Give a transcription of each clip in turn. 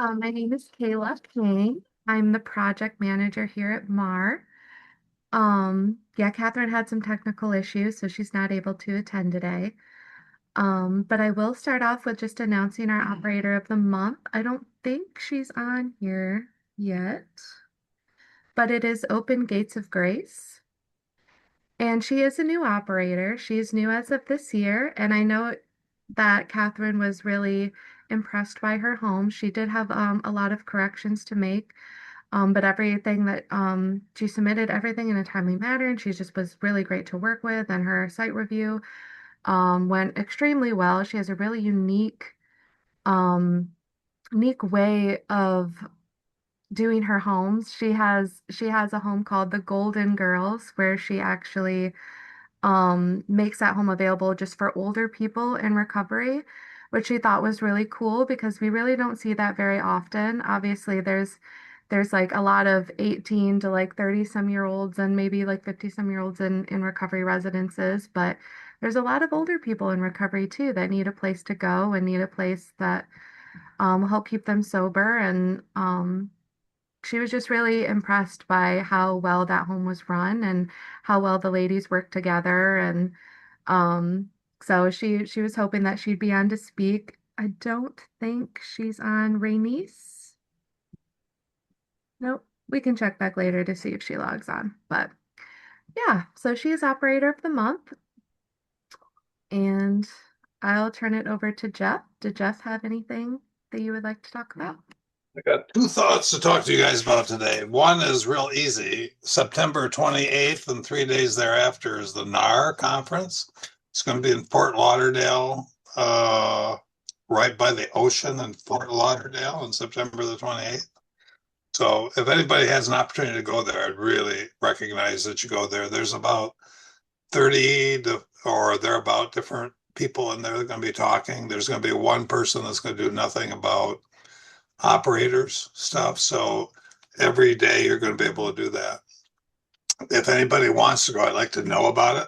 My name is Kayla King. I'm the project manager here at MARR. Yeah, Catherine had some technical issues, so she's not able to attend today. But I will start off with just announcing our operator of the month. I don't think she's on here yet, but it is Open Gates of Grace. And she is a new operator. She's new as of this year, and I know that Catherine was really impressed by her home. She did have a lot of corrections to make. But everything that she submitted everything in a timely manner, and she just was really great to work with. And her site review went extremely well. She has a really um, unique way of doing her homes. She has a home called the Golden Girls, where she actually makes that home available just for older people in recovery, which she thought was really cool because we really don't see that very often. Obviously, there's like a lot of 18 to like 30 some year olds and maybe like 50 some year olds in recovery residences, but there's a lot of older people in recovery too that need a place to go and need a place that will help keep them sober. And she was just really impressed by how well that home was run and how well the ladies worked together. And um, so she was hoping that she'd be on to speak. I don't think she's on Rainice. Nope. We can check back later to see if she logs on. But yeah, so she is operator of the month, and I'll turn it over to Jeff. Did Jeff have anything that you would like to talk about? I got two thoughts to talk to you guys about today. One is real easy. September 28th and 3 days thereafter is the NAR conference. It's going to be in Fort Lauderdale, right by the ocean in Fort Lauderdale on September the 28th. So if anybody has an opportunity to go there, I'd really recognize that you go there. There's about 30 to, or thereabout different people in there that are going to be talking. There's going to be one person that's going to do nothing about operators stuff. So every day you're going to be able to do that. If anybody wants to go, I'd like to know about it.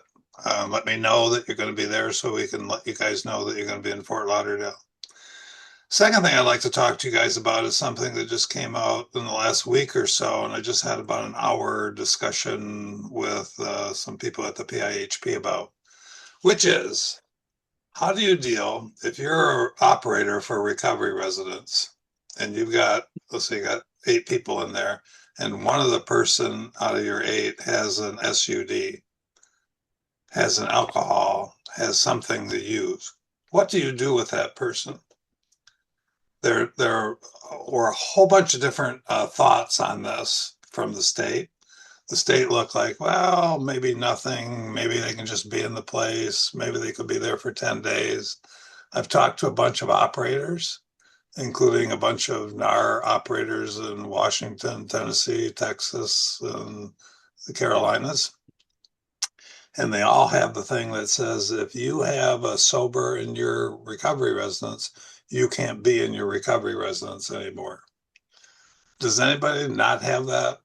Let me know that you're going to be there so we can let you guys know that you're going to be in Fort Lauderdale. Second thing I'd like to talk to you guys about is something that just came out in the last week or so, and I just had about an hour discussion with some people at the PIHP about, which is how do you deal if you're an operator for recovery residents and you've got, let's say you got 8 people in there, and one of the person out of your 8 has an SUD, has an alcohol, has something to use. What do you do with that person? There were a whole bunch of different thoughts on this from the state. The state looked like, well, maybe nothing. Maybe they can just be in the place. Maybe they could be there for 10 days. I've talked to a bunch of operators, including a bunch of NAR operators in Washington, Tennessee, Texas, and the Carolinas. And they all have the thing that says if you have a sober in your recovery residence, you can't be in your recovery residence anymore. Does anybody not have that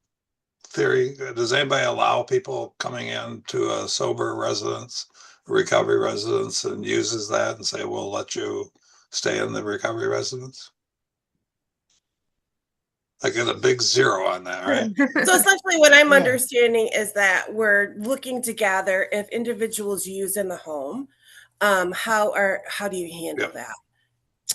theory? Does anybody allow people coming into a sober residence, recovery residence, and uses that and say, we'll let you stay in the recovery residence? I get a big zero on that, right? So essentially what I'm Yeah. understanding is that we're looking to gather if individuals use in the home, how do you handle Yeah. that?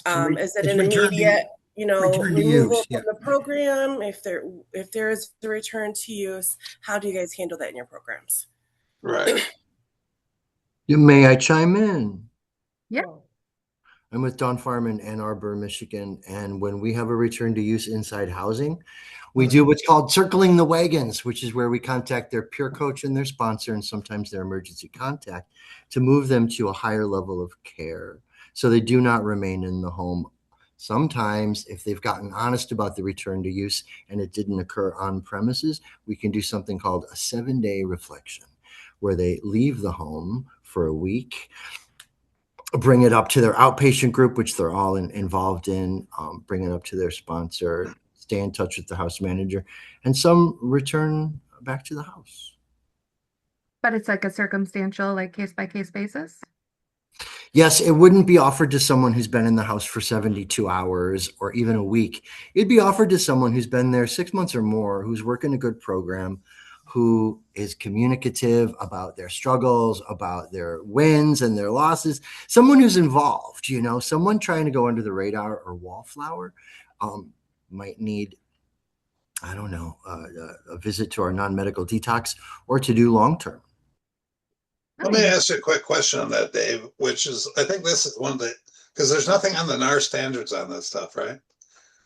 Is it It's an immediate, return to removal use. Yeah. from the program? If there is a return to use, how do you guys handle that in your programs? Right. May I chime in? Yeah. I'm with Don Farm in Ann Arbor, Michigan. And when we have a return to use inside housing, we do what's called circling the wagons, which is where we contact their peer coach and their sponsor, and sometimes their emergency contact, to move them to a higher level of care so they do not remain in the home. Sometimes, if they've gotten honest about the return to use and it didn't occur on premises, we can do something called a 7-day reflection, where they leave the home for a week, bring it up to their outpatient group, which they're all involved in, bring it up to their sponsor, stay in touch with the house manager, and some return back to the house. But it's like a circumstantial, like case by case basis. Yes, it wouldn't be offered to someone who's been in the house for 72 hours or even a week. It'd be offered to someone who's been there 6 months or more, who's working a good program, who is communicative about their struggles, about their wins and their losses, someone who's involved, someone trying to go under the radar or wallflower might need, I don't know, a visit to our non-medical detox or to do long-term. Let me Nice. ask you a quick question on that, Dave, which is, I think this is one that, because there's nothing on the NAR standards on this stuff, right?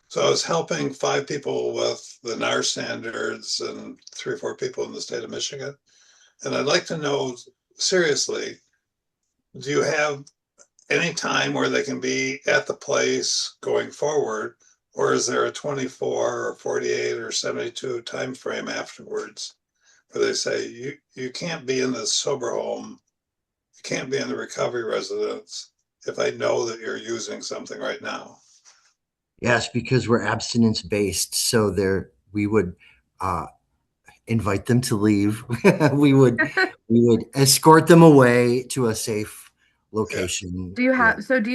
So I was helping 5 people with the NAR standards and 3 or 4 people in the state of Michigan. And I'd like to know, seriously, do you have any time where they can be at the place going forward? Or is there a 24 or 48 or 72 time frame afterwards where they say you can't be in the sober home, you can't be in the recovery residence if I know that you're using something right now? Yes, because we're abstinence based. So we would uh, invite them to leave. we would we would escort them away to a safe Yeah. location. Do you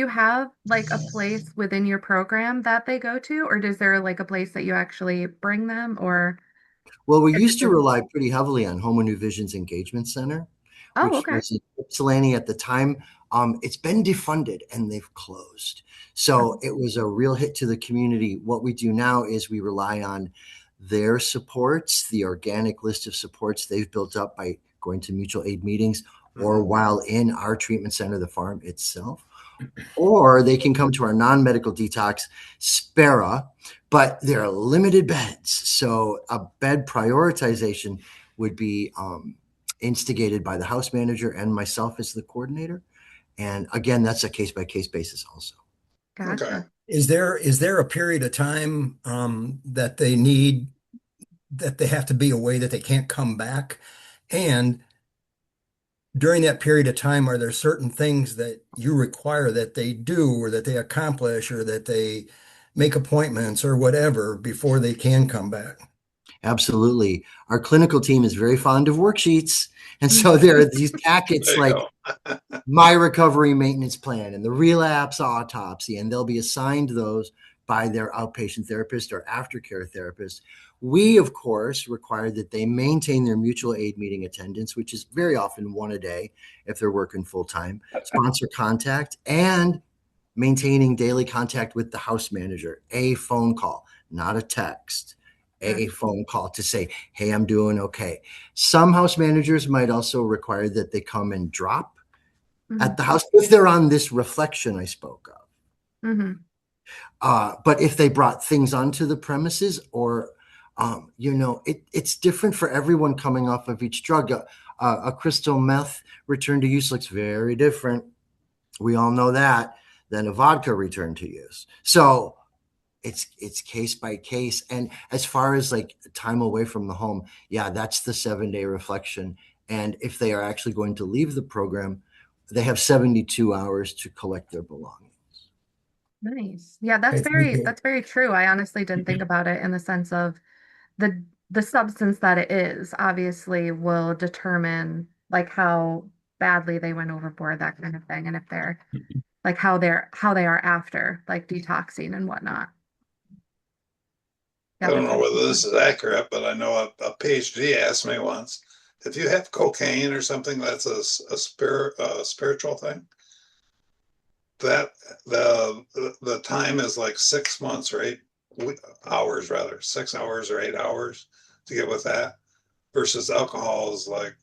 have like a place within your program that they go to, or is there like a place that you actually bring them, or Well, we it used to just, rely pretty heavily on Home and New Vision's Engagement Center, oh, which okay. was in Ypsilanti at the time. It's been defunded and they've closed. So it was a real hit to the community. What we do now is we rely on their supports, the organic list of supports they've built up by going to mutual aid meetings or while in our treatment center, the farm itself. Or they can come to our non-medical detox, Spera, but there are limited beds. So a bed prioritization would be instigated by the house manager and myself as the coordinator. And again, that's a case-by-case basis also. Okay. Gotcha. Is there a period of time that they need that they have to be away that they can't come back? And during that period of time, are there certain things that you require that they do or that they accomplish or that they make appointments or whatever before they can come back? Absolutely. Our clinical team is very fond of worksheets. And so Mhm. there are these packets There you like go. my recovery maintenance plan and the relapse autopsy, and they'll be assigned those by their outpatient therapist or aftercare therapist. We, of course, require that they maintain their mutual aid meeting attendance, which is very often one a day if they're working full time, sponsor contact, and maintaining daily contact with the house manager, a phone call, not a text. A Gotcha. phone call to say, hey, I'm doing okay. Some house managers might also require that they come and drop Mhm. at the house if they're on this reflection I spoke of. Mhm. But if they brought things onto the premises or, it's different for everyone coming off of each drug. A crystal meth return to use looks very different. We all know that than a vodka return to use. So it's case by case. And as far as like time away from the home, yeah, that's the 7-day reflection. And if they are actually going to leave the program, they have 72 hours to collect their belongings. Nice. Yeah, Okay, thank you. that's very true. I honestly didn't think about it in the sense of the substance that it is obviously will determine like how badly they went overboard, that kind of thing, and if they're like how they are after like detoxing and whatnot. I Yeah, don't that's a know good whether this point. is accurate, but I know a PhD asked me once, if you have cocaine or something that's a spiritual thing, that the time is like 6 months or 8 hours, rather 6 hours or 8 hours to get with that, versus alcohol is like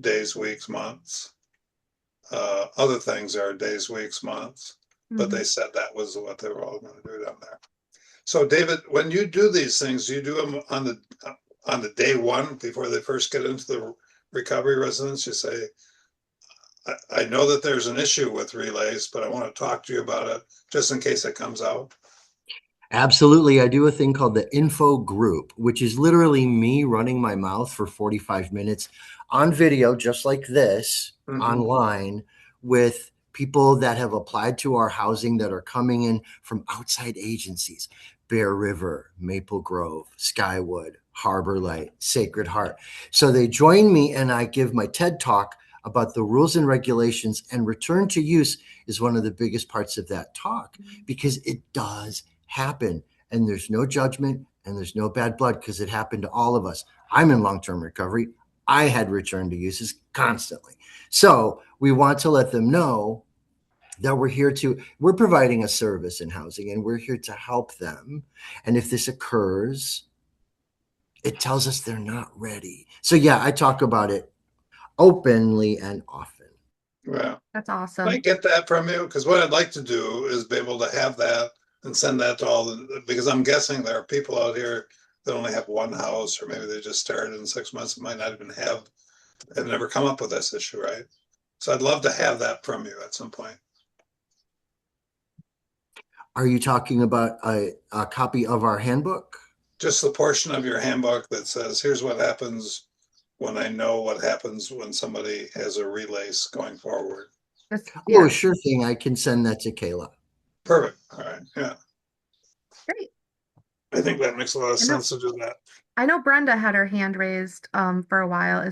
days, weeks, months. Other things are days, weeks, months, but Mhm. they said that was what they were all going to do down there. So, David, when you do these things, you do them on the day one before they first get into the recovery residence. You say, I know that there's an issue with relays, but I want to talk to you about it just in case it comes out." Absolutely. I do a thing called the info group, which is literally me running my mouth for 45 minutes on video, just like this, Mhm. online with people that have applied to our housing that are coming in from outside agencies, Bear River, Maple Grove, Skywood, Harbor Light, Sacred Heart. So they join me and I give my TED talk about the rules and regulations, and return to use is one of the biggest parts of that talk, because it does happen, and there's no judgment and there's no bad blood, because it happened to all of us. I'm in long-term recovery. I had return to uses constantly. So we want to let them know that we're providing a service in housing, and we're here to help them. And if this occurs, it tells us they're not ready. So yeah, I talk about it openly and often. Yeah. That's I awesome. get that from you, because what I'd like to do is be able to have that and send that to because I'm guessing there are people out here that only have one house, or maybe they just started in 6 months and might not even have never come up with this issue, right? So I'd love to have that from you at some point. Are you talking about a copy of our handbook? Just the portion of your handbook that says, here's what happens when I know what happens when somebody has a relace going forward. Oh, Yeah, sure thing. I can send that to Kayla. Perfect. All right. Yeah. great. I think that makes a lot of I know sense to do that. I know Brenda had her hand raised for a while.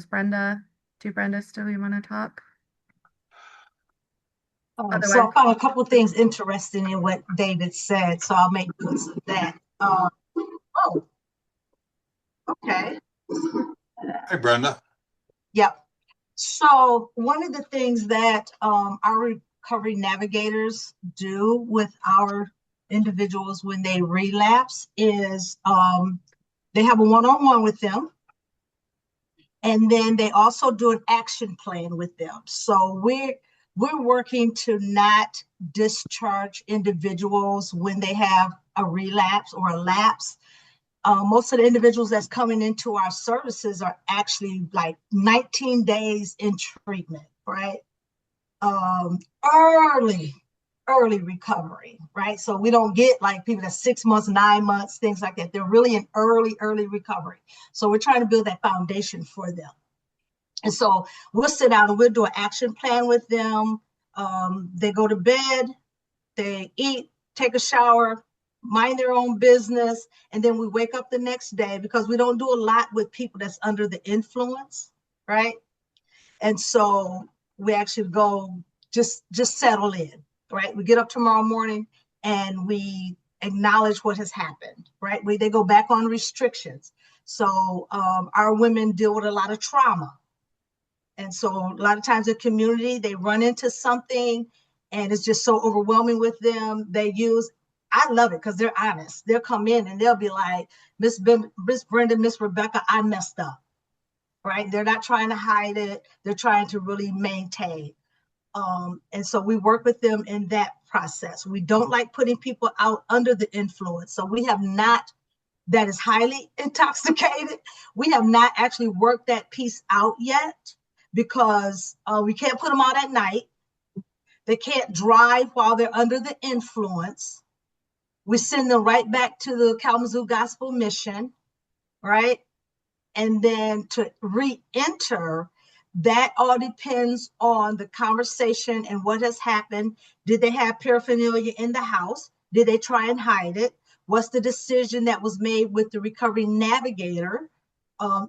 Do Brenda still want to talk? So Otherwise, I found a couple of things interesting in what David said, so I'll make notes of that. Oh, okay. Hey, Brenda. Yep. So one of the things that our recovery navigators do with our individuals when they relapse is they have a one-on-one with them, and then they also do an action plan with them. So we're working to not discharge individuals when they have a relapse or a lapse. Most of the individuals that's coming into our services are actually like 19 days in treatment, right? Um, early, early recovery, right? So we don't get like people that's 6 months, 9 months, things like that. They're really in early recovery. So we're trying to build that foundation for them. And so we'll sit down and we'll do an action plan with them. They go to bed, they eat, take a shower, mind their own business, and then we wake up the next day, because we don't do a lot with people that's under the influence, right? And so we actually go just settle in, right? We get up tomorrow morning and we acknowledge what has happened, right? They go back on restrictions. So our women deal with a lot of trauma. And so a lot of times the community, they run into something and it's just so overwhelming with them. I love it because they're honest. They'll come in and they'll be like, Miss Brenda, Miss Rebecca, I messed up, right? They're not trying to hide it. They're trying to really maintain. And so we work with them in that process. We don't like putting people out under the influence. So we have not, that is highly intoxicated. We have not actually worked that piece out yet, because we can't put them out at night. They can't drive while they're under the influence. We send them right back to the Kalamazoo Gospel Mission, right? And then to re-enter, that all depends on the conversation and what has happened. Did they have paraphernalia in the house? Did they try and hide it? What's the decision that was made with the recovery navigator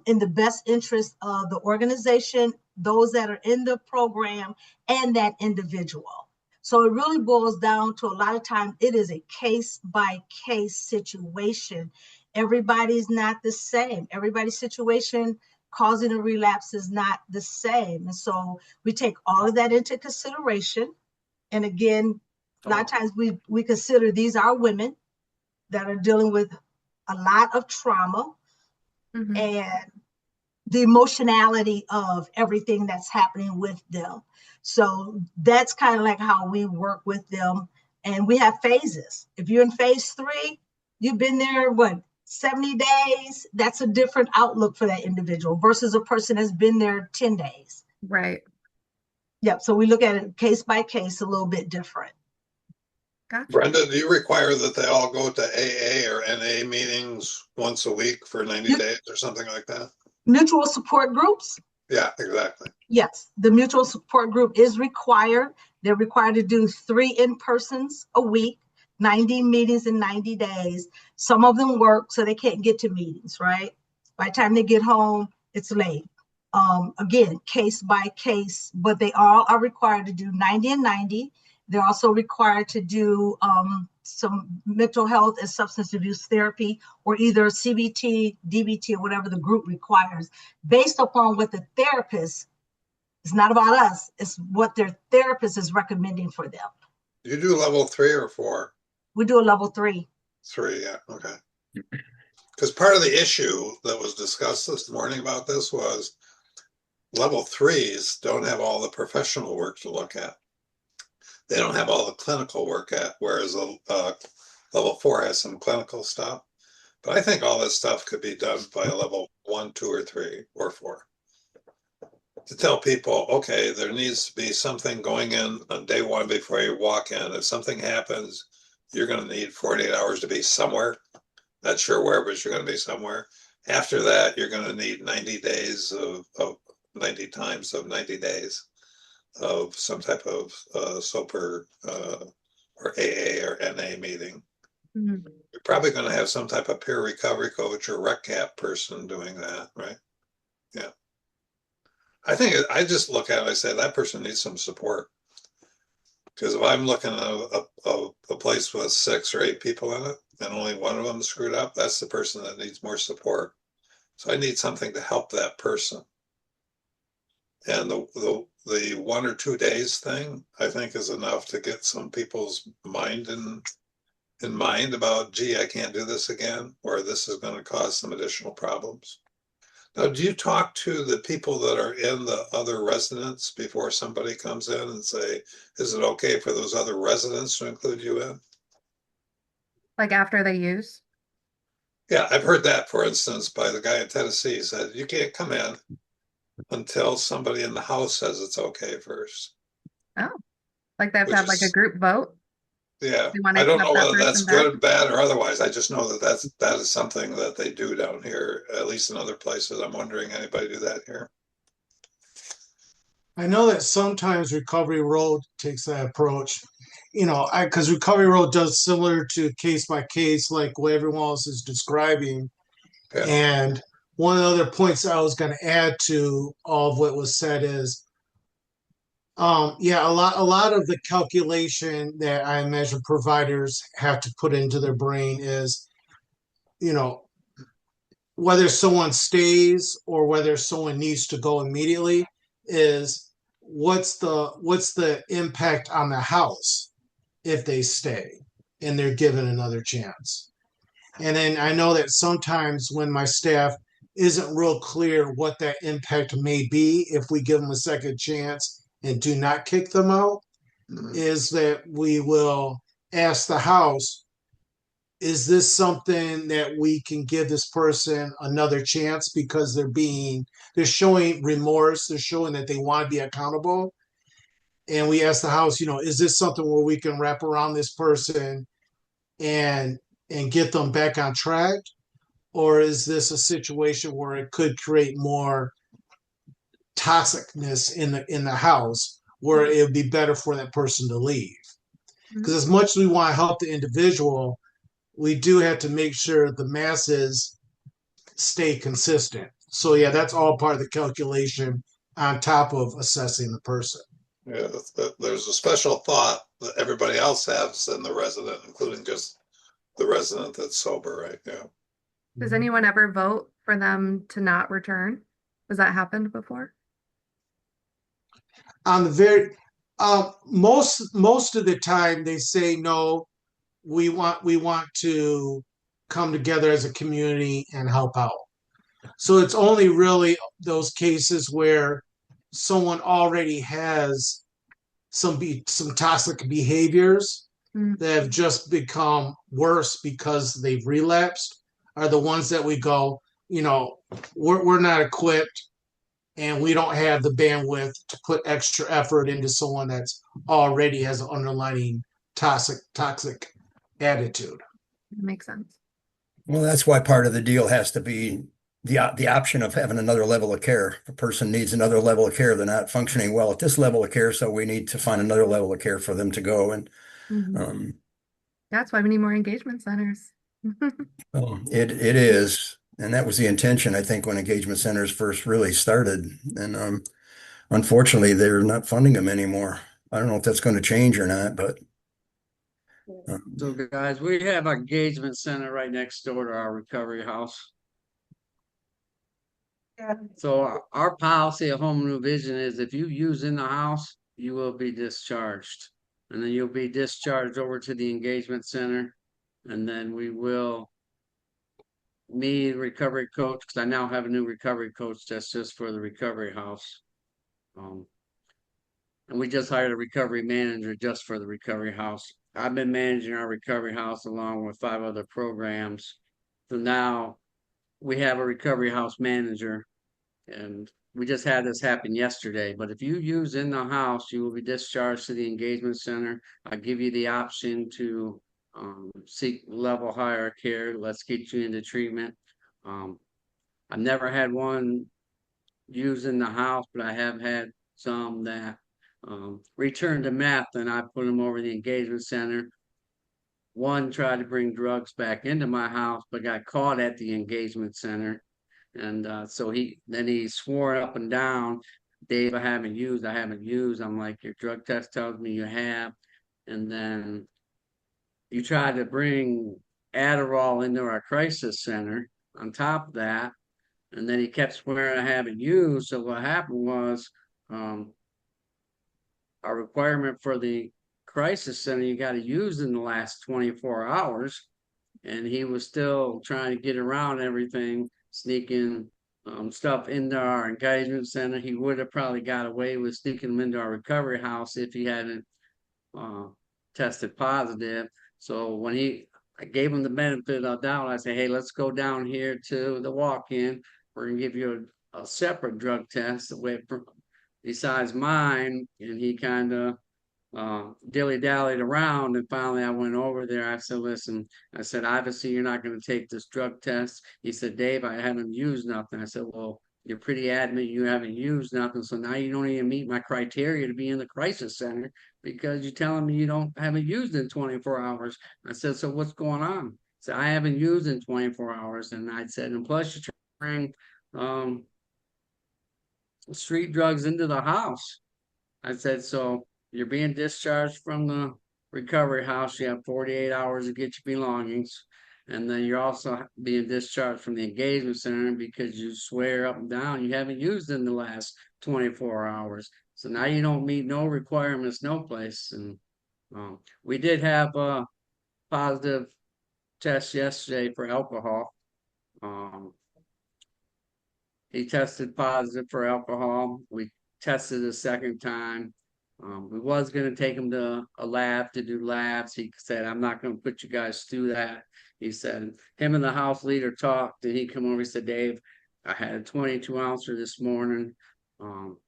in the best interest of the organization, those that are in the program, and that individual? So it really boils down to, a lot of times it is a case by case situation. Everybody's not the same. Everybody's situation causing a relapse is not the same. And so we take all of that into consideration. And again, a lot of times we consider these are women that are dealing with a lot of trauma mm-hmm. and the emotionality of everything that's happening with them. So that's kind of like how we work with them. And we have phases. If you're in phase 3, you've been there, 70 days? That's a different outlook for that individual versus a person that's been there 10 days. Right. Yep. So we look at it case by case, a little bit different. Gotcha. Brenda, do you require that they all go to AA or NA meetings once a week for 90 days or something like that? Mutual support groups? Yeah, exactly. Yes, the mutual support group is required. They're required to do 3 in-persons a week, 90 meetings in 90 days. Some of them work, so they can't get to meetings, right? By the time they get home, it's late. Again, case by case, but they all are required to do 90 and 90. They're also required to do some mental health and substance abuse therapy, or either CBT, DBT, or whatever the group requires, based upon what the therapist, it's not about us, it's what their therapist is recommending for them. You do level 3 or 4? We do a level 3. 3, yeah, okay. Because part of the issue that was discussed this morning about this was level 3s don't have all the professional work to look at. They don't have all the clinical work at, whereas level 4 has some clinical stuff. But I think all this stuff could be done by a level 1, 2, or 3, or 4. To tell people, okay, there needs to be something going in on day 1 before you walk in. If something happens, you're going to need 48 hours to be somewhere. Not sure where, but you're going to be somewhere. After that, you're going to need 90 days of 90 times of 90 days of some type of SOPR or AA or NA meeting. Mhm. You're probably going to have some type of peer recovery coach or RECCAP person doing that, right? Yeah. I think I just look at it, I say that person needs some support. Because if I'm looking at a place with 6 or 8 people in it and only one of them screwed up, that's the person that needs more support. So I need something to help that person. And the 1 or 2 days thing, I think, is enough to get some people's mind in mind about, gee, I can't do this again, or this is going to cause some additional problems. Now, do you talk to the people that are in the other residents before somebody comes in and say, is it okay for those other residents to include you in? Like after they use? Yeah, I've heard that, for instance, by the guy in Tennessee. He said, you can't come in until somebody in the house says it's okay first, Oh, like they have to which have like a is, group vote. yeah, They want to I don't accept know that whether that's person back. good, bad, or otherwise. I just know that that is something that they do down here, at least in other places. I'm wondering anybody do that here. I know that sometimes Recovery Road takes that approach. Because Recovery Road does similar to case by case, like what everyone else is describing. Yeah. And one of the other points I was going to add to all of what was said is, yeah, a lot of the calculation that I imagine providers have to put into their brain is, you know, whether someone stays or whether someone needs to go immediately, is what's the impact on the house if they stay and they're given another chance. And then I know that sometimes when my staff isn't real clear what that impact may be if we give them a second chance and do not kick them out, is that we will ask the house, is this something that we can give this person another chance because they're showing remorse, they're showing that they want to be accountable. And we ask the house, is this something where we can wrap around this person and get them back on track, or is this a situation where it could create more toxicness in the house where it would be better for that person to leave? Mhm. Because as much as we want to help the individual, we do have to make sure the masses stay consistent. So yeah, that's all part of the calculation on top of assessing the person. Yeah, there's a special thought that everybody else has in the resident, including just the resident that's sober, right? Yeah. Does anyone ever vote for them to not return? Has that happened before? On the very most of the time they say no, we want to come together as a community and help out. So it's only really those cases where someone already has some toxic behaviors Mm. that have just become worse because they've relapsed are the ones that we go, we're not equipped and we don't have the bandwidth to put extra effort into someone that's already has an underlying toxic attitude. Makes sense. Well, that's why part of the deal has to be the option of having another level of care. If a person needs another level of care, they're not functioning well at this level of care, so we need to find another level of care for them to go. And Mhm. um, That's why we need more engagement centers. it is. And that was the intention, I think, when engagement centers first really started. And unfortunately, they're not funding them anymore. I don't know if that's going to change or not, but So guys, we have our engagement center right next door to our recovery house. Yeah. So our policy at Home New Vision is if you use in the house, you will be discharged. And then you'll be discharged over to the engagement center. And then we will, me, recovery coach, because I now have a new recovery coach that's just for the recovery house. Um, and we just hired a recovery manager just for the recovery house. I've been managing our recovery house along with 5 other programs. So now we have a recovery house manager, and we just had this happen yesterday. But if you use in the house, you will be discharged to the engagement center. I give you the option to seek level higher care. Let's get you into treatment. Um, I've never had one used in the house, but I have had some that returned to meth, and I put them over the engagement center. One tried to bring drugs back into my house, but got caught at the engagement center. And so he swore up and down, Dave, I haven't used, I haven't used. I'm like, your drug test tells me you have. And then you tried to bring Adderall into our crisis center on top of that. And then he kept swearing I haven't used. So what happened was um, our requirement for the crisis center, you got to use in the last 24 hours. And he was still trying to get around everything, sneaking stuff into our engagement center. He would have probably got away with sneaking them into our recovery house if he hadn't uh, tested positive. So I gave him the benefit of doubt. I said, hey, let's go down here to the walk-in. We're gonna give you a separate drug test besides mine. And he kind of dilly-dallied around, and finally I went over there. I said, listen, I said, obviously you're not going to take this drug test. He said, Dave, I haven't used nothing. I said, well, you're pretty adamant you haven't used nothing, so now you don't even meet my criteria to be in the crisis center because you're telling me you haven't used in 24 hours. I said, so what's going on? So I haven't used in 24 hours. And I said, and plus you're trying um, street drugs into the house. I said, so you're being discharged from the recovery house. You have 48 hours to get your belongings. And then you're also being discharged from the engagement center because you swear up and down you haven't used in the last 24 hours. So now you don't meet no requirements, no place. And we did have a positive test yesterday for alcohol. Um, he tested positive for alcohol. We tested a second time. We was going to take him to a lab to do labs. He said, I'm not going to put you guys through that. He said, him and the house leader talked, and he come over. He said, Dave, I had a 22 ouncer this morning. Um,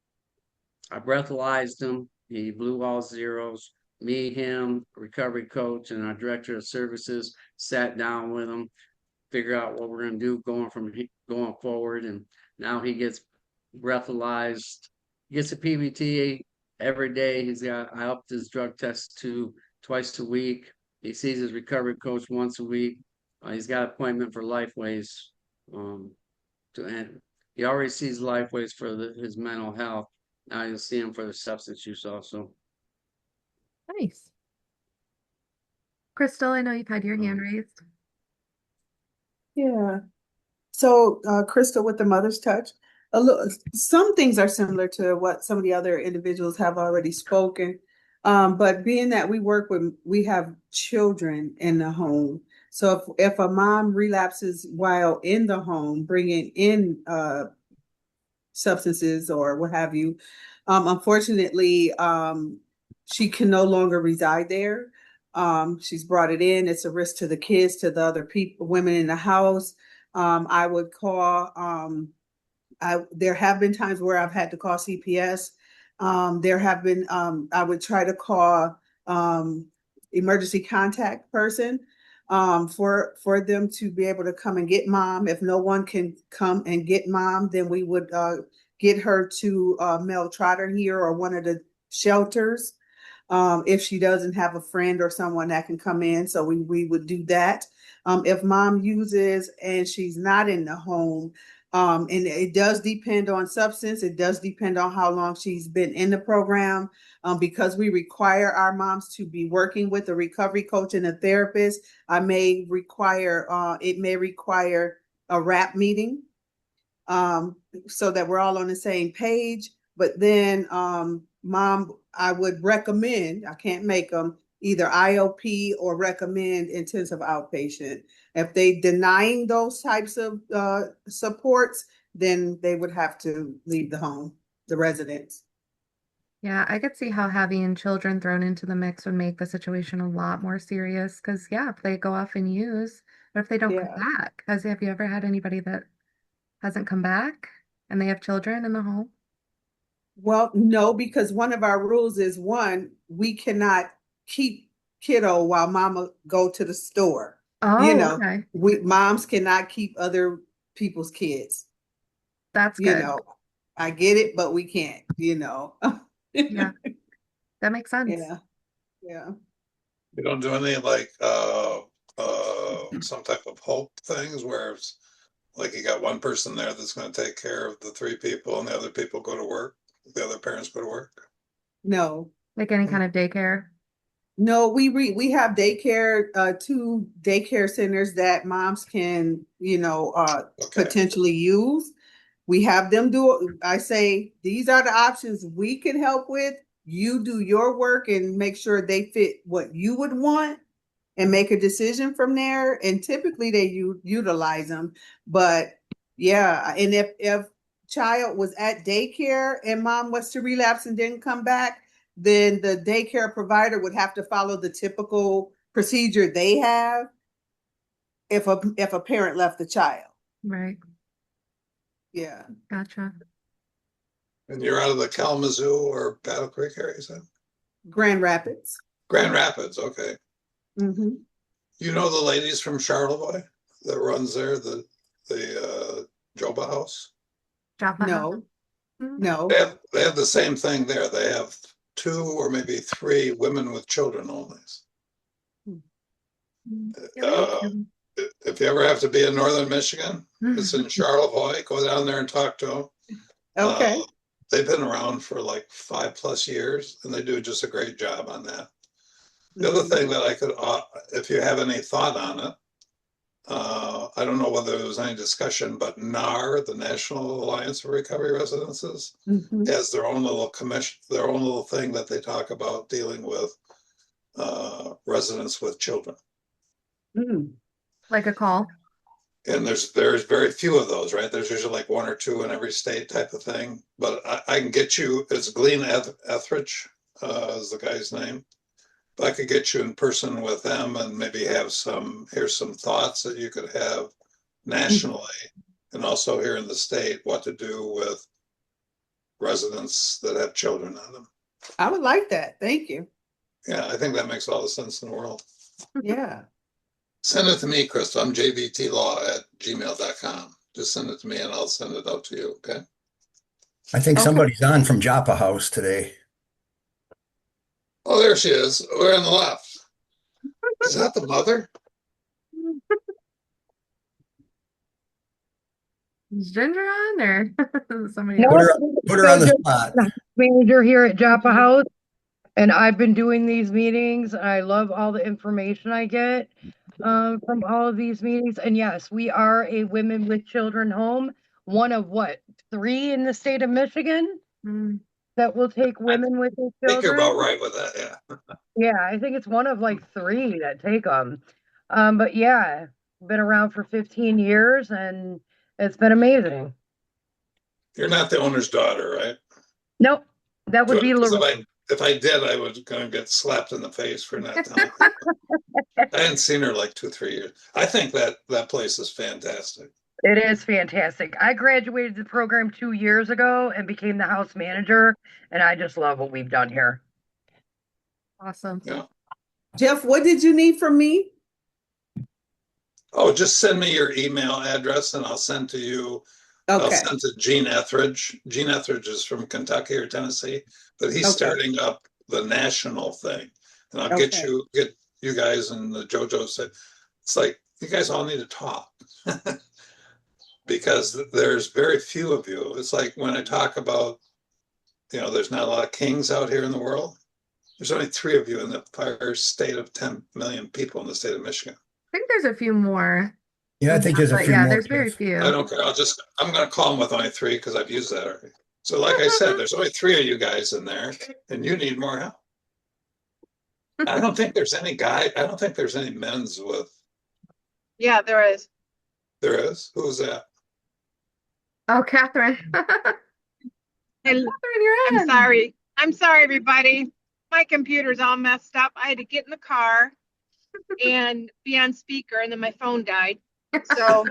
I breathalyzed him. He blew all zeros. Me, him, recovery coach, and our director of services sat down with him, figure out what we're going to do going forward. And now he gets breathalyzed, gets a PBT every day. I upped his drug test to twice a week. He sees his recovery coach once a week. He's got an appointment for Lifeways. And he already sees Lifeways for his mental health. Now you'll see him for the substance use also. Nice. Crystal, I know you've had your hand Um, raised. Yeah. So, Crystal, with the Mother's Touch, some things are similar to what some of the other individuals have already spoken. But being that we have children in the home. So if a mom relapses while in the home, bringing in substances or what have you, unfortunately, she can no longer reside there. She's brought it in. It's a risk to the kids, to the other people, women in the house. I would call. There have been times where I've had to call CPS. There have been. I would try to call emergency contact person for them to be able to come and get mom. If no one can come and get mom, then we would get her to Mel Trotter here or one of the shelters. if she doesn't have a friend or someone that can come in. So we would do that. If mom uses and she's not in the home, and it does depend on substance, it does depend on how long she's been in the program. Because we require our moms to be working with a recovery coach and a therapist, it may require a wrap meeting, so that we're all on the same page. But then, mom, I would recommend, I can't make them, either IOP or recommend intensive outpatient. If they denying those types of supports, then they would have to leave the home, the residence. Yeah, I could see how having children thrown into the mix would make the situation a lot more serious. Because, yeah, if they go off and use, but if they don't come Yeah. back, have you ever had anybody that hasn't come back and they have children in the home? Well, no, because one of our rules is, one, we cannot keep kiddo while mama go to the store. You Oh, know, okay. we moms cannot keep other people's kids. That's You good. know, I get it, but we can't, Yeah, that makes sense. Yeah, yeah. You don't do any like some type of hope things where it's like you got one person there that's going to take care of the three people and the other people go to work, the other parents go to work. No. Like any kind of daycare. No, we have daycare, two daycare centers that moms can, Okay. potentially use. We have them do, I say, these are the options we can help with. You do your work and make sure they fit what you would want and make a decision from there. And typically they utilize them. But yeah, and if child was at daycare and mom was to relapse and didn't come back, then the daycare provider would have to follow the typical procedure they have if a parent left the child. Right. Yeah. Gotcha. And you're out of the Kalamazoo or Battle Creek area, you said? Grand Rapids. Grand Rapids, okay. Mm-hmm. You know the ladies from Charlevoix that runs there, the Joba House? Joppa House. No, Mhm. no. They have the same thing there. They have two or maybe three women with children only. Yeah, we have Uh, two. if you ever have to be in northern Michigan, it's in Charlevoix. Go down there and talk to them. Okay. They've been around for like 5+ years, and they do just a great job on that. The other thing that I could, if you have any thought on it, I don't know whether there was any discussion, but NAR, the National Alliance for Recovery Residences, Mhm. has their own little commission, their own little thing that they talk about dealing with residents with children. Mm. Like a call. And there's very few of those, right? There's usually like one or two in every state type of thing. But I can get you, it's Glenn Etheridge is the guy's name. But I could get you in person with them and maybe here's some thoughts that you could have nationally and also here in the state, what to do with residents that have children on them. I would like that. Thank you. Yeah, I think that makes all the sense in the world. Yeah. Send it to me, Crystal. I'm jvtlaw@gmail.com. Just send it to me and I'll send it out to you, okay? I think Okay. somebody's on from Joppa House today. Oh, there she is. We're on the left. Is that the mother? Is Ginger on or somebody No, Put else? her, put her on the spot. manager here at Joppa House, and I've been doing these meetings. I love all the information I get from all of these meetings. And yes, we are a women with children home, one of what, three in the state of Michigan Mm. that will take women with their I think you're about children. right with that, yeah. Yeah, I think it's one of like three that take them. But yeah, been around for 15 years and it's been amazing. You're not the owner's daughter, right? Nope, that would be Because Lorraine. if I did, I was going to get slapped in the face for not telling people. I hadn't seen her like 2, 3 years. I think that place is fantastic. It is fantastic. I graduated the program 2 years ago and became the house manager, and I just love what we've done here. Awesome. Yeah. Jeff, what did you need from me? Oh, just send me your email address and I'll send to you. I'll Okay. send to Gene Etheridge. Gene Etheridge is from Kentucky or Tennessee, but he's Okay. starting up the national thing. And I'll get Okay. you guys and the JoJo said, it's like, you guys all need to talk because there's very few of you. It's like when I talk about, there's not a lot of kings out here in the world. There's only 3 of you in the entire state of 10 million people in the state of Michigan. I think there's a few more Yeah, I than think that, there's a but few yeah, more, there's very Jeff. I few. don't care. I'm going to call them with only 3 because I've used that already. So like I said, there's only 3 of you guys in there and you need more help. I don't think there's any men's with. Yeah, there is. There is? Who's that? Oh, Catherine. And Catherine, you're I'm in. sorry. I'm sorry, everybody. My computer's all messed up. I had to get in the car and be on speaker, and then my phone died. So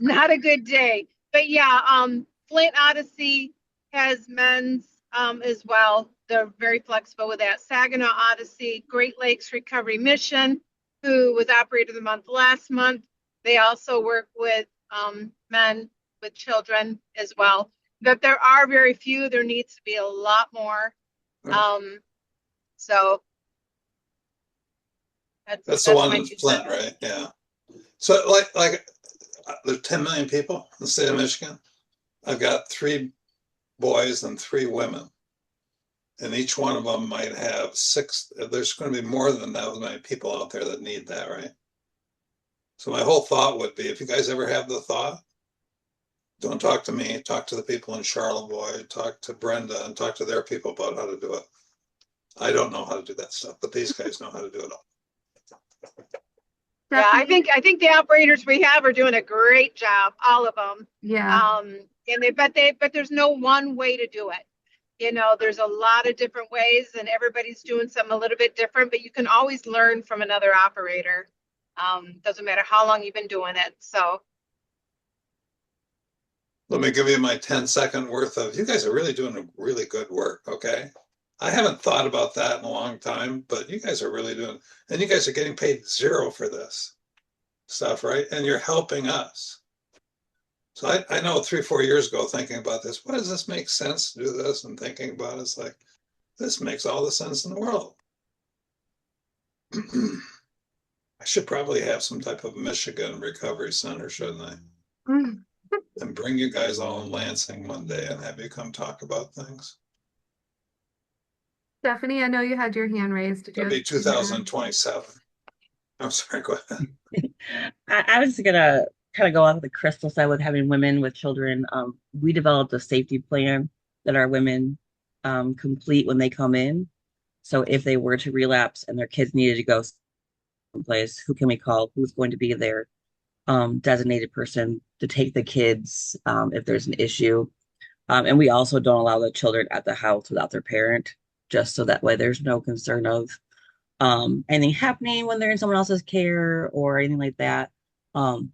not a good day. But yeah, Flint Odyssey has men's as well. They're very flexible with that. Saginaw Odyssey, Great Lakes Recovery Mission, who was Operator of the Month last month. They also work with men with children as well. But there are very few. There needs to be a lot more. So That's the that's one my in 2 cents. Flint, right? Yeah. So like there's 10 million people in the state of Michigan. I've got 3 boys and 3 women. And each one of them might have 6. There's going to be more than that many people out there that need that, right? So my whole thought would be, if you guys ever have the thought, don't talk to me, talk to the people in Charlevoix, talk to Brenda and talk to their people about how to do it. I don't know how to do that stuff, but these guys know how to do it all. Yeah, Stephanie. I think the operators we have are doing a great job, all of them. Yeah. And but there's no one way to do it. There's a lot of different ways, and everybody's doing something a little bit different, but you can always learn from another operator. Doesn't matter how long you've been doing it. So Let me give you my 10-second worth of, you guys are really doing really good work, okay? I haven't thought about that in a long time, but you guys are really doing, and you guys are getting paid 0 for this stuff, right? And you're helping us. So I know 3, 4 years ago thinking about this, what does this make sense to do this? And thinking about it, it's like, this makes all the sense in the world. I should probably have some type of Michigan recovery center, shouldn't I? And bring you guys all in Lansing one day and have you come talk about things. Stephanie, I know you had your hand raised. Did you That'd have be something to add? 2027. I'm sorry, go ahead. I was gonna kind of go off of the crystal side with having women with children. We developed a safety plan that our women complete when they come in. So if they were to relapse and their kids needed to go someplace, who can we call? Who's going to be their designated person to take the kids if there's an issue? And we also don't allow the children at the house without their parent, just so that way there's no concern of anything happening when they're in someone else's care or anything like that. Um,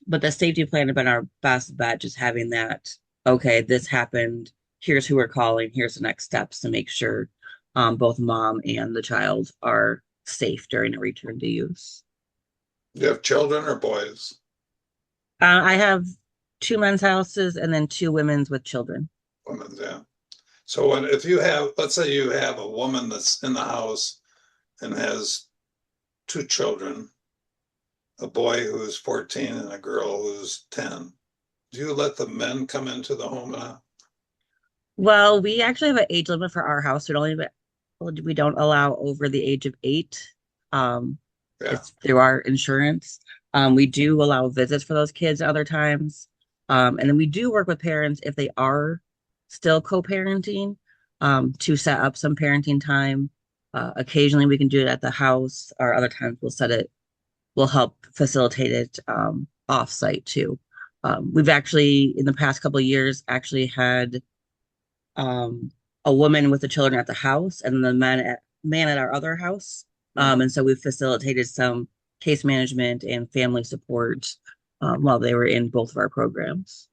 but the safety plan had been our best bet, just having that, okay, this happened. Here's who we're calling. Here's the next steps to make sure both mom and the child are safe during a return to use. Do you have children or boys? I have 2 men's houses and then 2 women's with children. Women's, yeah. So if you have, let's say you have a woman that's in the house and has 2 children, a boy who's 14 and a girl who's 10, do you let the men come into the home now? Well, we actually have an age limit for our house. We don't allow over the age of 8. Yeah. It's through our insurance. We do allow visits for those kids other times. And then we do work with parents if they are still co-parenting, to set up some parenting time. Occasionally we can do it at the house, or other times we'll help facilitate it off-site too. We've actually, in the past couple of years, actually had a woman with the children at the house and the man at our other house. And so we've facilitated some case management and family support while they were in both of our programs.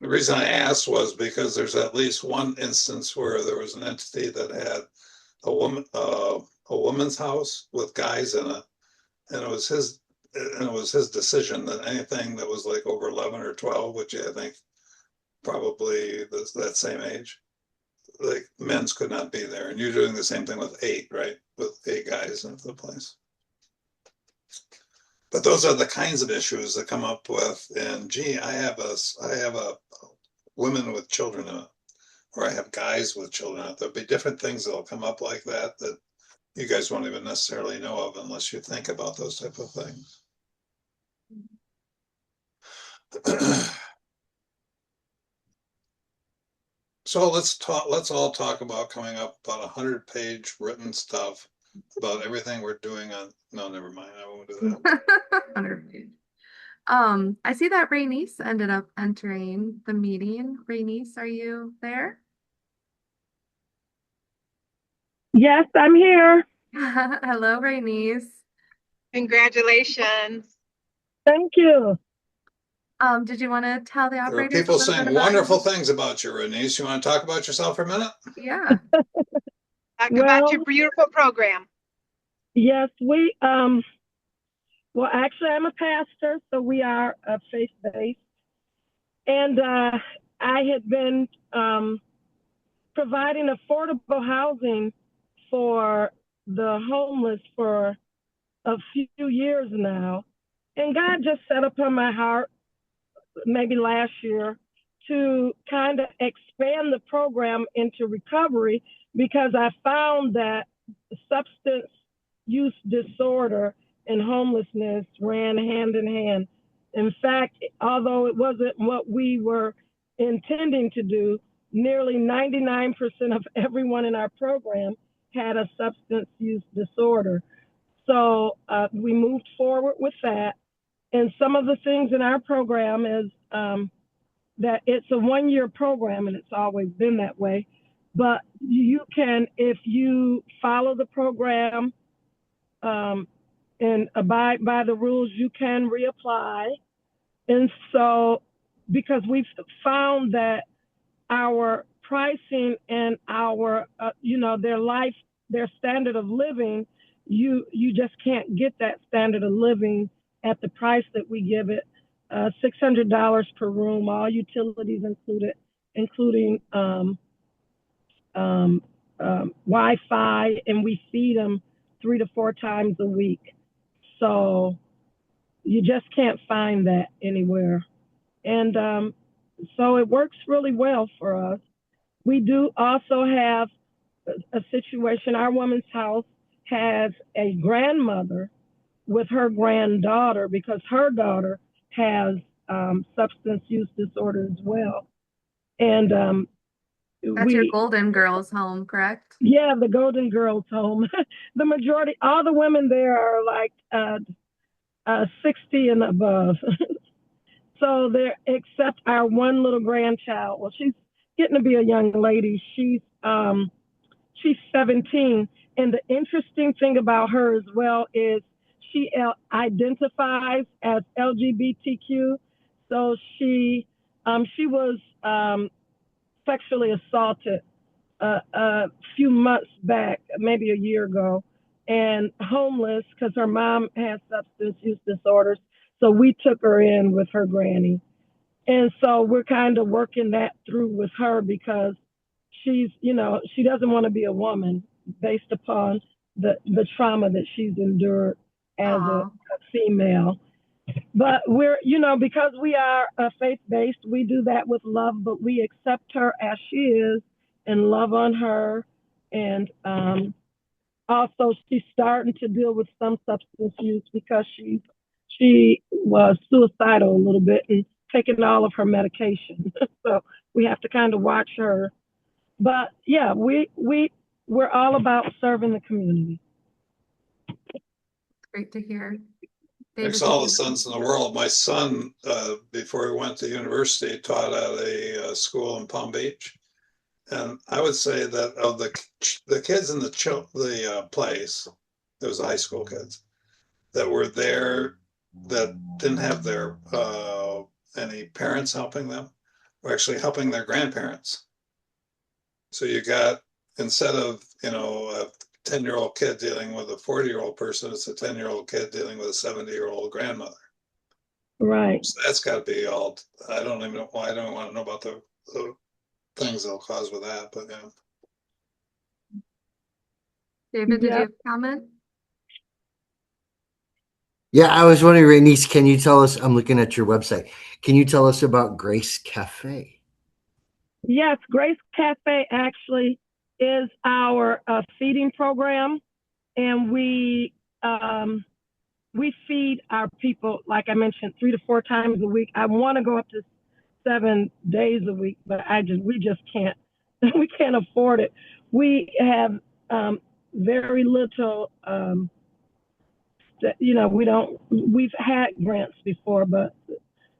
The reason I asked was because there's at least one instance where there was an entity that had a woman's house with guys in it, and it was his decision that anything that was like over 11 or 12, which I think probably that same age, like men's could not be there, and you're doing the same thing with 8, right? With 8 guys into the place. But those are the kinds of issues that come up with, and gee, I have a women with children in it, or I have guys with children in it. There'll be different things that'll come up like that that you guys won't even necessarily know of unless you think about those type of things. So let's all talk about coming up about 100-page written stuff about everything we're doing on, no, never mind, I won't do that. 100 I see that Raynice ended up entering the meeting. Raynice, are you there? Yes, I'm here. Hello, Raynice. Congratulations. Thank you. Did you want to tell the There are operators a people little bit saying about wonderful you? things about you, Renise. You want to talk about yourself for a minute? Yeah. Talk about your beautiful program. Yes, well, actually, I'm a pastor, so we are faith-based. And I had been providing affordable housing for the homeless for a few years now. And God just set upon my heart, maybe last year, to kind of expand the program into recovery, because I found that substance use disorder and homelessness ran hand in hand. In fact, although it wasn't what we were intending to do, nearly 99% of everyone in our program had a substance use disorder. So we moved forward with that. And some of the things in our program is that it's a 1-year program, and it's always been that way. But you can, if you follow the program and abide by the rules, you can reapply. And so, because we've found that our pricing and our, their standard of living, you just can't get that standard of living at the price that we give it. $600 per room, all utilities included, including Wi-Fi, and we feed them 3 to 4 times a week. So you just can't find that anywhere. And so it works really well for us. We do also have a situation. Our woman's house has a grandmother with her granddaughter, because her daughter has substance use disorder as well. And That's your Golden Girls home, correct? Yeah, the Golden Girls home. The majority, all the women there are like 60 and above. So they're, except our one little grandchild. Well, she's getting to be a young lady. She's 17. And the interesting thing about her as well is she identifies as LGBTQ. So she was sexually assaulted a few months back, maybe a year ago, and homeless because her mom has substance use disorders. So we took her in with her granny. And so we're kind of working that through with her, because she's, she doesn't want to be a woman based upon the trauma that she's endured as a female. But we're, because we are faith-based, we do that with love, but we accept her as she is and love on her. And also she's starting to deal with some substance use because she was suicidal a little bit and taking all of her medication. So we have to kind of watch her. But yeah, we're all about serving the community. Great to hear. Makes David, all the sense in the world. My son, before he went to university, taught at a school in Palm Beach. And I would say that of the kids in the place, there was high school kids that were there that didn't have their any parents helping them, were actually helping their grandparents. So you got, instead of, a 10-year-old kid dealing with a 40-year-old person, it's a 10-year-old kid dealing with a 70-year-old grandmother. Right. So that's got to be all. I don't even know why. I don't want to know about the things they'll cause with that, but yeah. David, did you Yep. have a comment? Yeah, I was wondering, Rainice, can you tell us? I'm looking at your website. Can you tell us about Grace Cafe? Yes, Grace Cafe actually is our feeding program, and we feed our people, like I mentioned, 3 to 4 times a week. I want to go up to 7 days a week, but we just can't. We can't afford it. We have very little. We don't. We've had grants before, but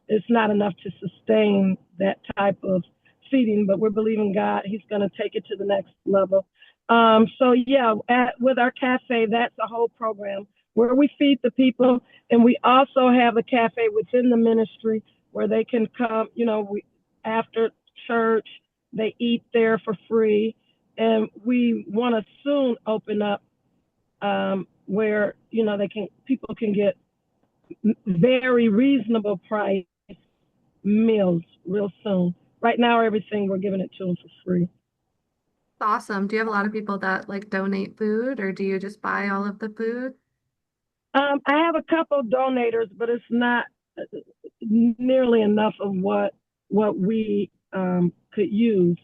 it's not enough to sustain that type of feeding, but we're believing God, He's going to take it to the next level. So yeah, with our cafe, that's a whole program where we feed the people, and we also have a cafe within the ministry where they can come. After church, they eat there for free, and we want to soon open up where people can get very reasonable price meals real soon. Right now, everything we're giving it to them for free. Awesome. Do you have a lot of people that like donate food, or do you just buy all of the food? I have a couple donators, but it's not nearly enough of what we could use.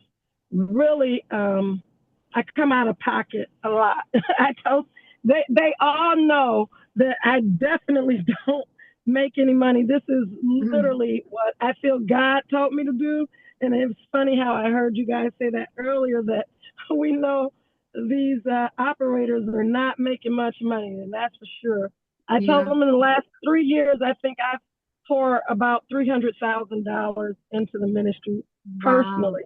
Really, I come out of pocket a lot. I told they all know that I definitely don't make any money. This is literally what I feel God told me to do. And it's funny how I heard you guys say that earlier, that we know these operators are not making much money, and that's for sure. I told Yeah. them in the last 3 years, I think I've pour about $300,000 into the ministry Wow. personally.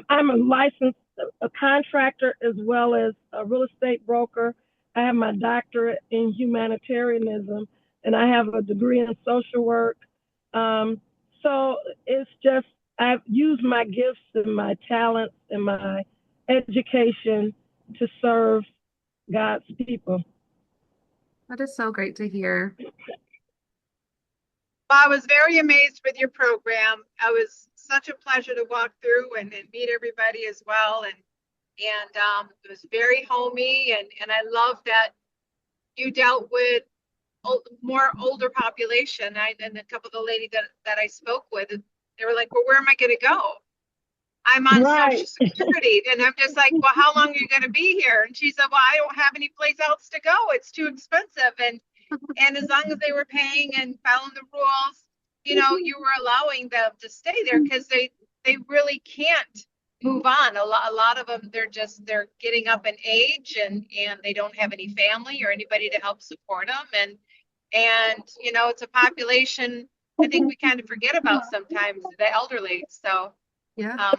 I'm a licensed a contractor as well as a real estate broker. I have my doctorate in humanitarianism, and I have a degree in social work. So it's just I've used my gifts and my talents and my education to serve God's people. That is so great to hear. Well, I was very amazed with your program. It was such a pleasure to walk through and meet everybody as well. And it was very homey, and I love that you dealt with more older population. And a couple of the ladies that I spoke with, they were like, "Well, where am I going to go? I'm on Right. Social Security." And I'm just like, "Well, how long are you going to be here?" And she said, "Well, I don't have any place else to go. It's too expensive." And as long as they were paying and following the rules, you were allowing them to stay there because they really can't move on. A lot of them, they're getting up in age, and they don't have any family or anybody to help support them. And it's a population I think we kind of forget about sometimes, the elderly. So Yeah.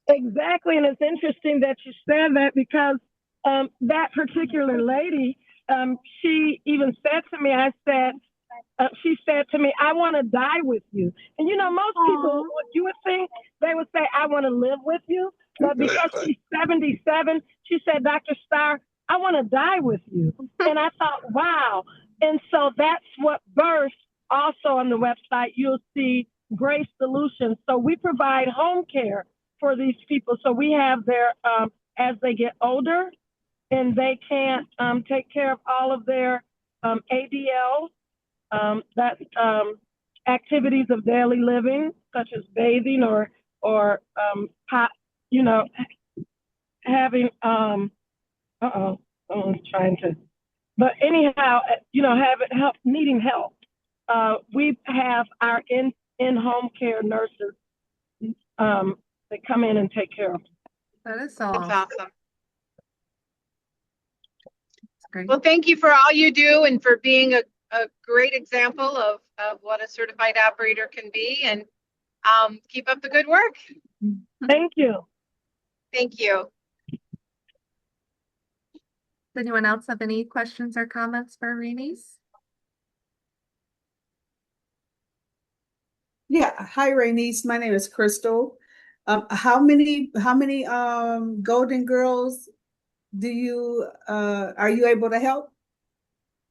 Exactly, and it's interesting that you said that because that particular lady, she even said to me, she said to me, "I want to die with you." And most people, you would think they would say, "I want to live with you," but because Exactly. she's 77, she said, "Dr. Starr, I want to die with you." And I thought, wow. And so that's what birthed. Also on the website, you'll see Grace Solutions. So we provide home care for these people. So we have their, as they get older and they can't take care of all of their ADL, that's activities of daily living, such as bathing or you know, having I'm trying to, but anyhow, having help, needing help. We have our in-home care nurses that come in and take care of them. That is so that's awesome. awesome. That's great. Well, thank you for all you do and for being a great example of what a certified operator can be. And keep up the good work. Thank you. Thank you. Does anyone else have any questions or comments for Rainice? Yeah. Hi, Rainice. My name is Crystal. How many Golden Girls are you able to help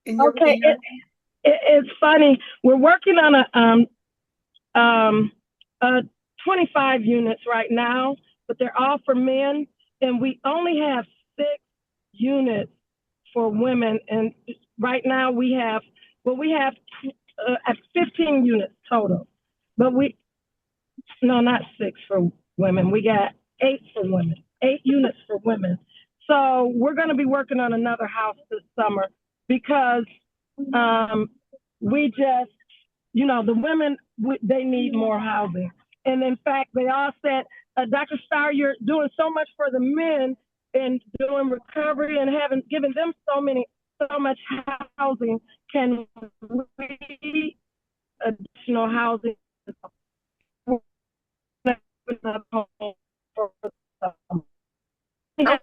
in your Okay, it's funny. We're working on a 25 units right now, but they're all for men, and we only have 6 units for women, and right now we have at 15 units total, but no, not 6 for women. We got 8 for women, 8 units for women. So we're going to be working on another house this summer because we just, the women, they need more housing. And in fact, they all said, Dr. Starr, you're doing so much for the men and doing recovery and given them so much housing. Can we additional housing? Oh,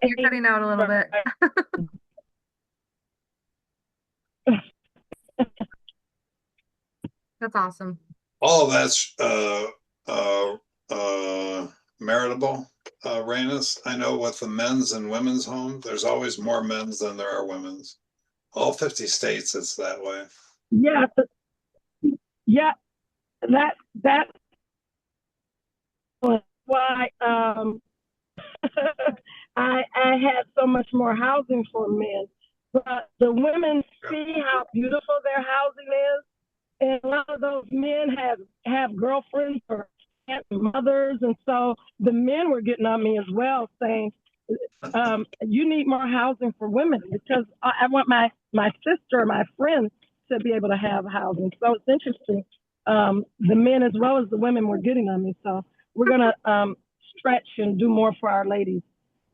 you're cutting out a little bit. That's awesome. All of that's meritable, Rainus. I know with the men's and women's home, there's always more men's than there are women's. All 50 states, it's that way. Yeah, yeah, that's why I had so much more housing for men. But the women see how beautiful their housing is, and a lot of those men have girlfriends or mothers, and so the men were getting on me as well, saying, "You need more housing for women because I want my sister, my friends, to be able to have housing." So it's interesting. The men as well as the women were getting on me, so we're gonna stretch and do more for our ladies.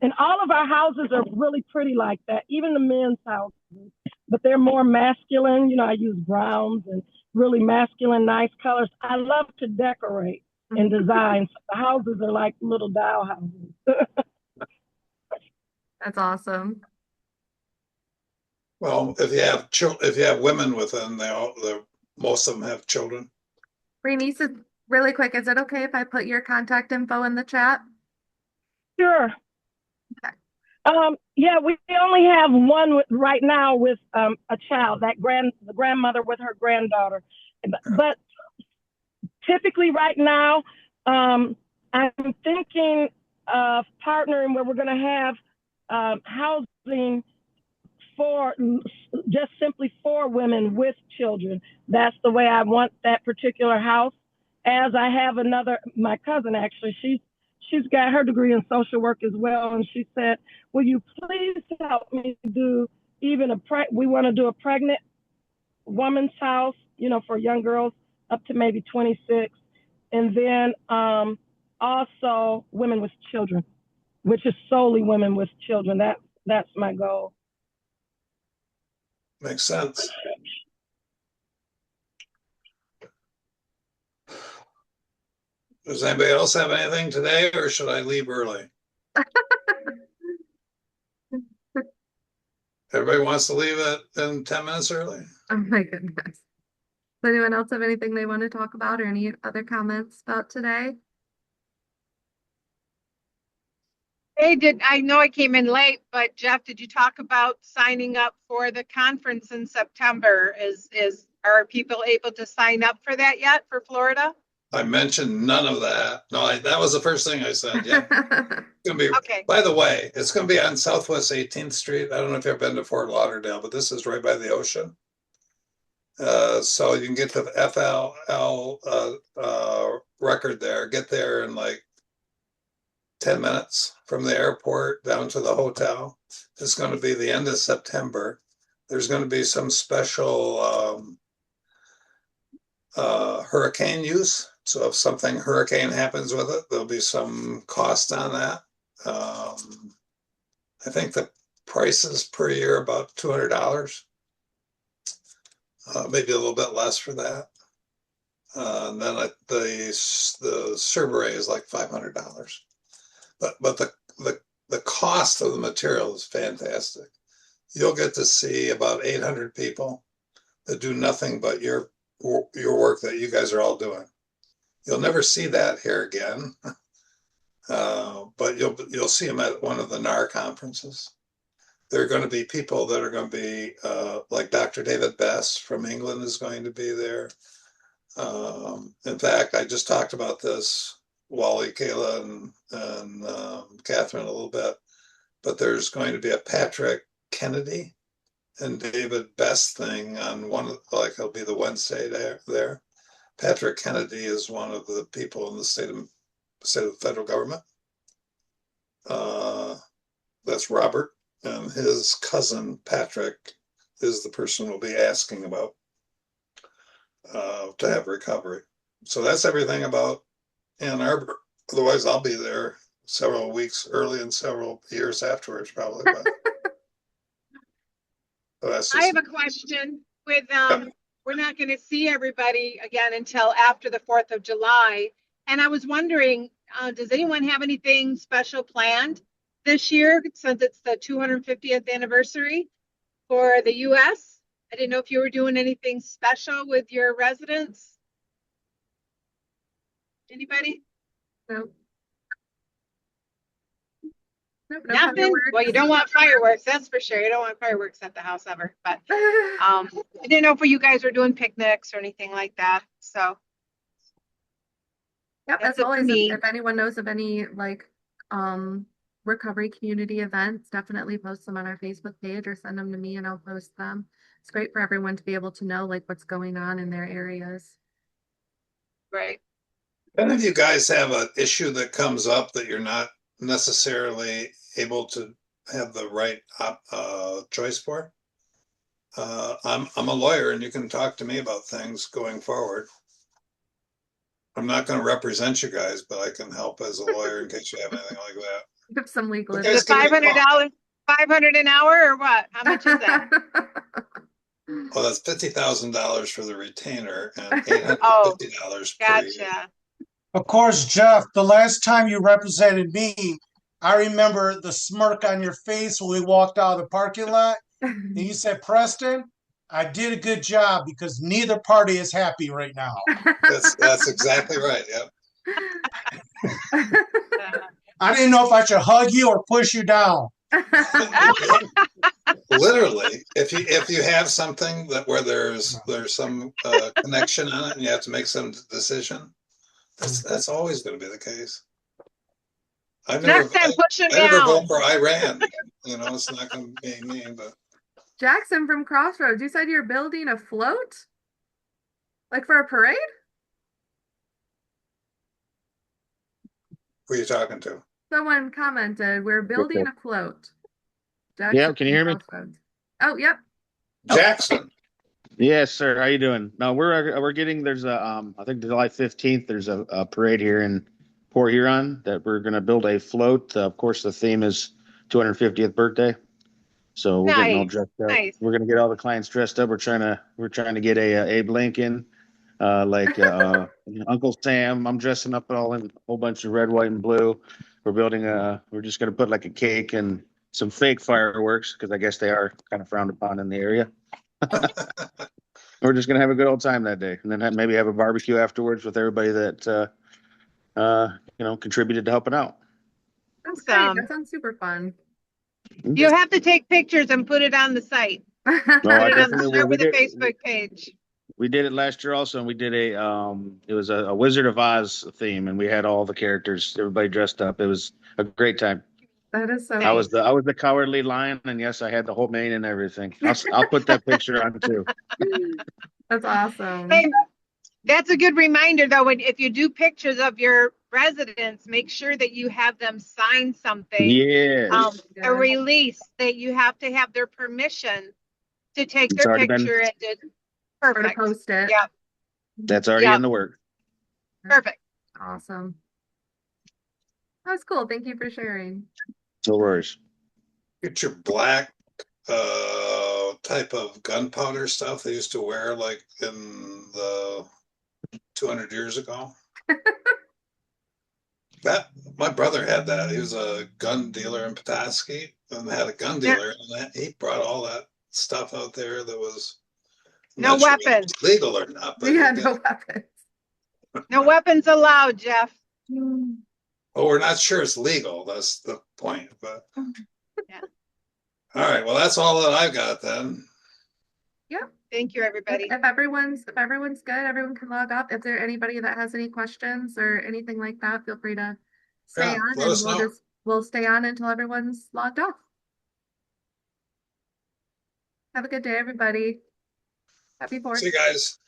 And all of our houses are really pretty like that, even the men's houses, but they're more masculine. I use browns and really masculine, nice colors. I love to decorate and design. So the houses are like little doll houses. That's awesome. Well, if you have women within, most of them have children. Bernice, really quick, is it okay if I put your contact info in the chat? Sure. Okay. Yeah, we only have one right now with a child, the grandmother with her granddaughter. But typically right now, I'm thinking of partnering where we're going to have housing just simply for women with children. That's the way I want that particular house. As I have my cousin actually, she's got her degree in social work as well, and she said, "Will you please help me do we want to do a pregnant woman's house, for young girls up to maybe 26, and then also women with children, which is solely women with children. That's my goal." Makes sense. Does anybody else have anything today, or should I leave early? Everybody wants to leave it in 10 minutes early? Oh my goodness. Does anyone else have anything they want to talk about or any other comments about today? Hey, I know I came in late, but Jeff, did you talk about signing up for the conference in September? Are people able to sign up for that yet for Florida? I mentioned none of that. No, that was the first thing I said. Yeah. It's gonna be, Okay. by the way, it's going to be on Southwest 18th Street. I don't know if you've been to Fort Lauderdale, but this is right by the ocean. So you can get to the FLL record there, get there in like 10 minutes from the airport down to the hotel. It's going to be the end of September. There's going to be some special hurricane use. So if something hurricane happens with it, there'll be some cost on that. I think the prices per year about $200, maybe a little bit less for that. And then the Cerberus is like $500. But the cost of the material is fantastic. You'll get to see about 800 people that do nothing but your work that you guys are all doing. You'll never see that here again, but you'll see them at one of the NAR conferences. There are going to be people that are going to be like Dr. David Bess from England is going to be there. In fact, I just talked about this, Wally, Kayla, and Catherine a little bit, but there's going to be a Patrick Kennedy and David Best thing on like it'll be the Wednesday there. Patrick Kennedy is one of the people in the state of the federal government. That's Robert, and his cousin Patrick is the person we'll be asking about to have recovery. So that's everything about Ann Arbor. Otherwise, I'll be there several weeks early and several years afterwards, probably. But so that's I just have a question with, we're not going to see everybody again until after the 4th of July. And I was wondering, does anyone have anything special planned this year since it's the 250th anniversary for the US? I didn't know if you were doing anything special with your residents. Anybody? No. Nope, no Nothing? fireworks. Well, you don't want fireworks, that's for sure. You don't want fireworks at the house ever. But I didn't know if you guys were doing picnics or anything like that. So Yep, that's as it for always, me. if anyone knows of any like recovery community events, definitely post them on our Facebook page or send them to me and I'll post them. It's great for everyone to be able to know like what's going on in their areas. Right. any of you guys have an issue that comes up that you're not necessarily able to have the right choice for? I'm a lawyer, and you can talk to me about things going forward. I'm not going to represent you guys, but I can help as a lawyer in case you have anything like that. Have some legal But Is guys, it give me a call. $500, 500 an hour or what? How much is that? Well, that's $50,000 for the retainer and $850 Oh, per year. gotcha. Of course, Jeff, the last time you represented me, I remember the smirk on your face when we walked out of the parking lot. And you said, Preston, I did a good job because neither party is happy right now. That's exactly right. Yep. I didn't know if I should hug you or push you down. Literally, if you have something that where there's some connection on it and you have to make some decision, that's always going to be the case. Next time, push him I never down. vote for Iran. You know, it's not going to be me, but Jackson from Crossroads, you said you're building a float? Like for a parade? who are you talking to? Someone commented, we're building a float. Jackson Yeah, can you hear me? Crossroads. Oh, yep. Jackson. Yes, sir. How you doing? No, we're getting there's a I think July 15th there's a parade here in Port Huron that we're gonna build a float. Of course, the theme is 250th birthday, so we're getting all Nice, dressed up. nice. We're gonna get all the clients dressed up. We're trying to get a Abe Lincoln, like Uncle Sam. I'm dressing up all in a whole bunch of red, white, and blue. We're just gonna put like a cake and some fake fireworks because I guess they are kind of frowned upon in the area. We're just gonna have a good old time that day, and then maybe have a barbecue afterwards with everybody that contributed to helping out. That's great. That sounds super fun. You have to take pictures and put it on the site. No, Put I it on the, definitely share will. with the Facebook page. We did it last year also, and we did it was a Wizard of Oz theme, and we had all the characters, everybody dressed up. It was a great time. That is so I was the cowardly lion, and yes, I had the whole mane and everything. I'll put that picture on too. That's awesome. Hey, that's a good reminder though, if you do pictures of your residents, make sure that you have them sign something. Yes. A release that you have to have their permission to take It's their already been- picture and perfect. Or to post it. Yep. That's already in the work. Perfect. Awesome. That's cool. Thank you for sharing. No worries. Get your black type of gunpowder stuff they used to wear like in the 200 years ago. That my brother had that. He was a gun dealer in Petoskey and had a gun dealer, and he brought all that stuff out there that was no weapons, legal or not. But yeah, no weapons. No weapons allowed, Jeff. Well, we're not sure it's legal. That's the point. But yeah. All right. Well, that's all that I've got then. Yeah. Thank you, everybody. If everyone's good, everyone can log off. If there anybody that has any questions or anything like that, feel free to stay on, let and us know. we'll stay on until everyone's logged off. Have a good day, everybody. Happy 4th. See you guys.